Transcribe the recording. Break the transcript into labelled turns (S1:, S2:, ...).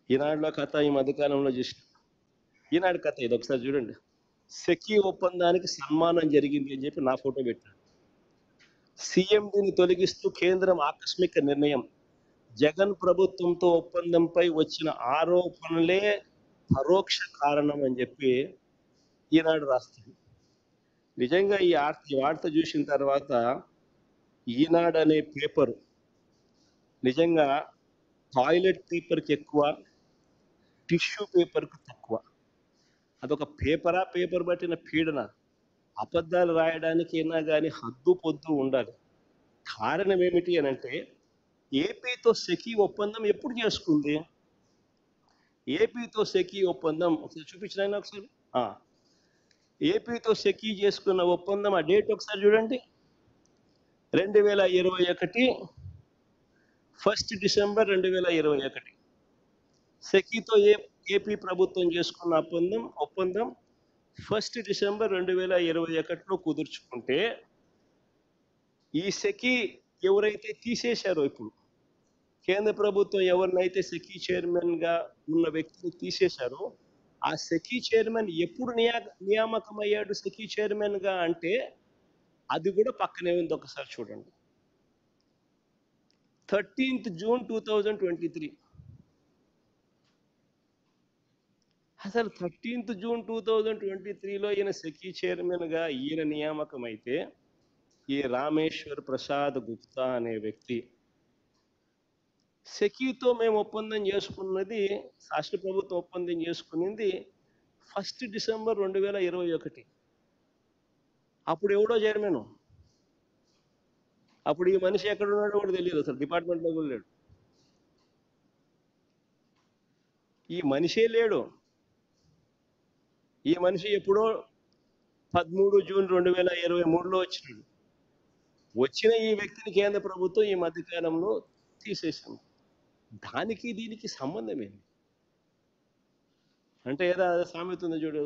S1: ఈనాడులో కథ ఈ మధ్యకాలంలో చూసిన. ఈనాడు కథ ఇది ఒకసారి చూడండి. సెకీ ఒప్పందానికి సన్మానం జరిగింది అని చెప్పి నా ఫోటో పెట్టాడు. సీఎండీని తొలగిస్తూ కేంద్రం ఆకస్మిక నిర్ణయం. జగన్ ప్రభుత్వంతో ఒప్పందంపై వచ్చిన ఆరోపణలే పరోక్ష కారణం అని చెప్పి ఈనాడు రాస్తుంది. నిజంగా ఈ వార్త చూసిన తర్వాత ఈనాడు అనే పేపరు నిజంగా టాయిలెట్ పేపర్కి ఎక్కువ, టిష్యూ పేపర్కి తక్కువ. అదొక పేపరా, పేపర్ పట్టిన పీడన. అబద్ధాలు రాయడానికైనా కానీ హద్దు పొద్దు ఉండాలి. కారణం ఏమిటి అని అంటే, ఏపీతో సెకీ ఒప్పందం ఎప్పుడు చేసుకుంది? ఏపీతో సెకీ ఒప్పందం ఒకసారి చూపించిన ఒకసారి. ఏపీతో సెకీ చేసుకున్న ఒప్పందం ఆ డేట్ ఒకసారి చూడండి. 2021 1 డిసెంబర్ 2021. సెకీతో ఏపీ ప్రభుత్వం చేసుకున్న ఒప్పందం 1 డిసెంబర్ 2021లో కుదుర్చుకుంటే, ఈ సెకీ ఎవరైతే తీసేశారో ఇప్పుడు కేంద్ర ప్రభుత్వం ఎవరినైతే సెకీ చైర్మన్ గా ఉన్న వ్యక్తిని తీసేశారో, ఆ సెకీ చైర్మన్ ఎప్పుడు నియామకం అయ్యాడు సెకీ చైర్మన్ గా అంటే, అది కూడా పక్కనే ఉంది, ఒకసారి చూడండి. 13th June 2023. అసలు 13th June 2023లో ఈయన సెకీ చైర్మన్ గా ఈయన నియామకం అయితే, ఈ రామేశ్వర్ ప్రసాద్ గుప్తా అనే వ్యక్తి సెకీతో మేము ఒప్పందం చేసుకున్నది, రాష్ట్ర ప్రభుత్వం ఒప్పందం చేసుకునింది 1 డిసెంబర్ 2021. అప్పుడు ఎవడో చైర్మన్, అప్పుడు ఈ మనిషి ఎక్కడ ఉన్నాడో కూడా తెలియదు, అసలు డిపార్ట్మెంట్లో కూడా లేడు, ఈ మనిషే లేడు. ఈ మనిషి ఎప్పుడో 13 జూన్ 2023లో వచ్చినాడు. వచ్చిన ఈ వ్యక్తిని కేంద్ర ప్రభుత్వం ఈ మధ్యకాలంలో తీసేసింది. దానికి దీనికి సంబంధం ఏంటి అంటే, ఏదో సామెత ఉంది చూడు,